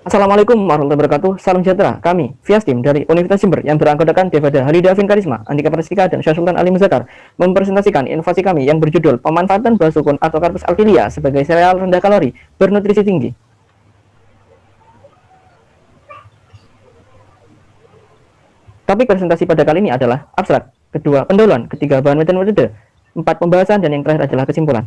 Assalamualaikum warahmatullahi wabarakatuh. Salam sejahtera. Kami, Vias Tim dari Universitas Jember yang beranggotakan Devada Halida Afin Karisma, Andika Pratistha, dan Syah Sultan Ali Muzakar, mempresentasikan inovasi kami yang berjudul pemanfaatan buah sukun atau Carpus alpilia sebagai sereal rendah kalori, bernutrisi tinggi. Topik presentasi pada kali ini adalah abstrak, kedua pendahuluan, ketiga bahan metode, empat pembahasan, dan yang terakhir adalah kesimpulan.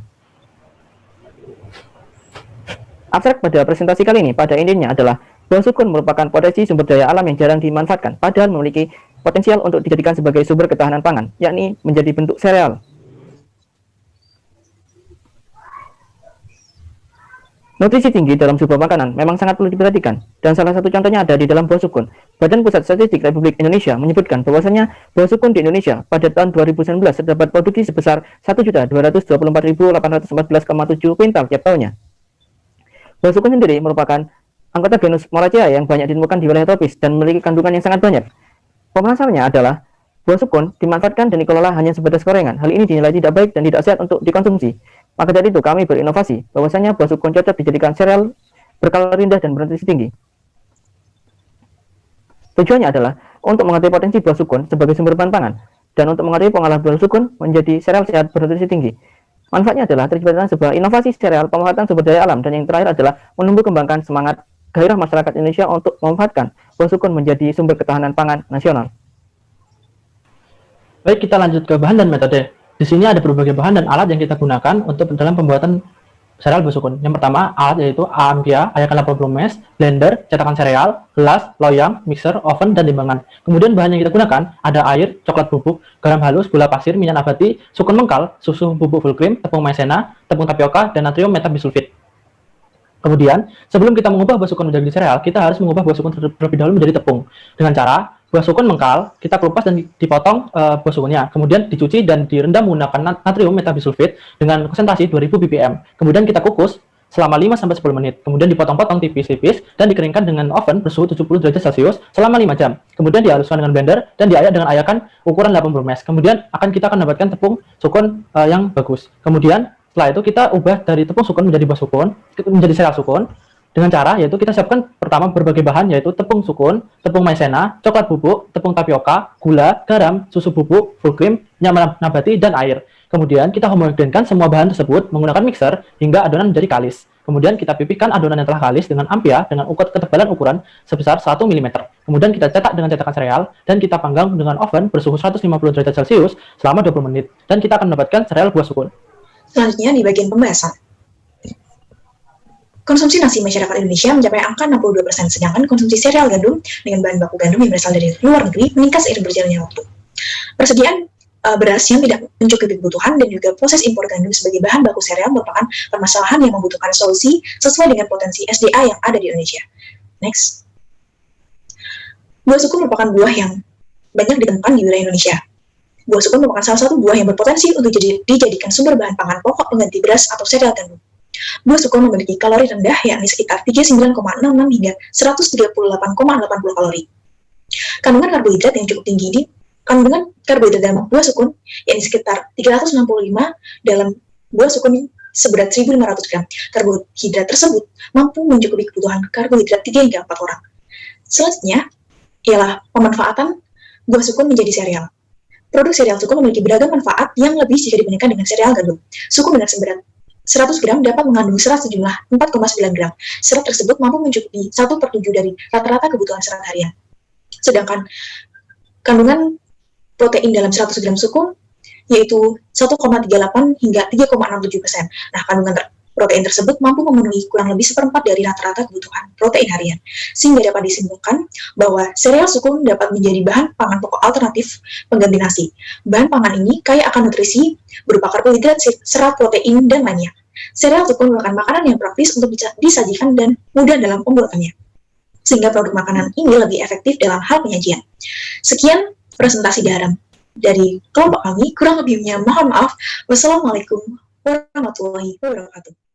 Abstrak pada presentasi kali ini pada intinya adalah buah sukun merupakan potensi sumber daya alam yang jarang dimanfaatkan, padahal memiliki potensial untuk dijadikan sebagai sumber ketahanan pangan, yakni menjadi bentuk sereal. Nutrisi tinggi dalam sebuah makanan memang sangat perlu diperhatikan, dan salah satu contohnya ada di dalam buah sukun. Badan Pusat Statistik Republik Indonesia menyebutkan bahwasannya buah sukun di Indonesia pada tahun 2019 terdapat produksi sebesar 1.224.814,7 kuintal tiap tahunnya. Buah sukun sendiri merupakan anggota genus Moraceae yang banyak ditemukan di wilayah tropis dan memiliki kandungan yang sangat banyak. Pemasarannya adalah buah sukun dimanfaatkan dan dikelola hanya sebatas gorengan. Hal ini dinilai tidak baik dan tidak sehat untuk dikonsumsi. Maka dari itu kami berinovasi bahwasanya buah sukun cocok dijadikan sereal berkalori rendah dan bernutrisi tinggi. Tujuannya adalah untuk mengetahui potensi buah sukun sebagai sumber bahan pangan dan untuk mengetahui pengolahan buah sukun menjadi sereal sehat bernutrisi tinggi. Manfaatnya adalah terciptanya sebuah inovasi sereal pemanfaatan sumber daya alam, dan yang terakhir adalah menumbuh kembangkan semangat gairah masyarakat Indonesia untuk memanfaatkan buah sukun menjadi sumber ketahanan pangan nasional. Baik, kita lanjut ke bahan dan metode. Di sini ada berbagai bahan dan alat yang kita gunakan untuk dalam pembuatan sereal buah sukun. Yang pertama, alat yaitu ampia, ayakan 80 mes, blender, cetakan sereal, gelas, loyang, mixer, oven, dan timbangan. Kemudian bahan yang kita gunakan ada air, coklat bubuk, garam halus, gula pasir, minyak nabati, sukun mengkal, susu bubuk full cream, tepung maizena, tepung tapioka, dan natrium metabisulfit. Kemudian, sebelum kita mengubah buah sukun menjadi sereal, kita harus mengubah buah sukun terlebih dahulu menjadi tepung. Dengan cara buah sukun mengkal, kita kelupas dan dipotong buah sukunnya. Kemudian dicuci dan direndam menggunakan natrium metabisulfit dengan konsentrasi 2000 ppm. Kemudian kita kukus selama 5-10 menit. Kemudian dipotong-potong tipis-tipis dan dikeringkan dengan oven bersuhu 70 derajat Celcius selama 5 jam. Kemudian dihaluskan dengan blender dan diayak dengan ayakan ukuran 80 mes. Kemudian kita akan mendapatkan tepung sukun yang bagus. Kemudian setelah itu kita ubah dari tepung sukun menjadi buah sukun, menjadi sereal sukun. Dengan cara yaitu kita siapkan pertama berbagai bahan yaitu tepung sukun, tepung maizena, coklat bubuk, tepung tapioka, gula, garam, susu bubuk, full cream, minyak nabati, dan air. Kemudian kita homogenkan semua bahan tersebut menggunakan mixer hingga adonan menjadi kalis. Kemudian kita pipihkan adonan yang telah kalis dengan ampia dengan ketebalan ukuran sebesar 1 mm. Kemudian kita cetak dengan cetakan sereal dan kita panggang dengan oven bersuhu 150 derajat Celcius selama 20 menit. Dan kita akan mendapatkan sereal buah sukun. Selanjutnya di bagian pembahasan. Konsumsi nasi masyarakat Indonesia mencapai angka 62%, sedangkan konsumsi sereal gandum dengan bahan baku gandum yang berasal dari luar negeri meningkat seiring berjalannya waktu. Persediaan beras yang tidak mencukupi kebutuhan dan juga proses impor gandum sebagai bahan baku sereal merupakan permasalahan yang membutuhkan solusi sesuai dengan potensi SDA yang ada di Indonesia. Next. Buah sukun merupakan buah yang banyak ditemukan di wilayah Indonesia. Buah sukun merupakan salah satu buah yang berpotensi untuk dijadikan sumber bahan pangan pokok pengganti beras atau sereal gandum. Buah sukun memiliki kalori rendah, yakni sekitar 39,66 hingga 138,80 kalori. Kandungan karbohidrat yang cukup tinggi di kandungan karbohidrat dalam buah sukun, yakni sekitar 365 dalam buah sukun seberat 1.500 gram. Karbohidrat tersebut mampu mencukupi kebutuhan karbohidrat 3 hingga 4 orang. Selanjutnya, ialah pemanfaatan buah sukun menjadi sereal. Produk sereal sukun memiliki beragam manfaat yang lebih jika dibandingkan dengan sereal gandum. Sukun dengan seberat 100 gram dapat mengandung serat sejumlah 4,9 gram. Serat tersebut mampu mencukupi 1/7 dari rata-rata kebutuhan serat harian. Sedangkan kandungan protein dalam 100 gram sukun yaitu 1,38 hingga 3,67%. Nah, kandungan protein tersebut mampu memenuhi kurang lebih 1/4 dari rata-rata kebutuhan protein harian. Sehingga dapat disimpulkan bahwa sereal sukun dapat menjadi bahan pangan pokok alternatif pengganti nasi. Bahan pangan ini kaya akan nutrisi berupa karbohidrat, serat, protein, dan lainnya. Sereal sukun merupakan makanan yang praktis untuk disajikan dan mudah dalam pembuatannya. Sehingga produk makanan ini lebih efektif dalam hal penyajian. Sekian presentasi dari kelompok kami, kurang lebihnya mohon maaf. Wassalamualaikum warahmatullahi wabarakatuh.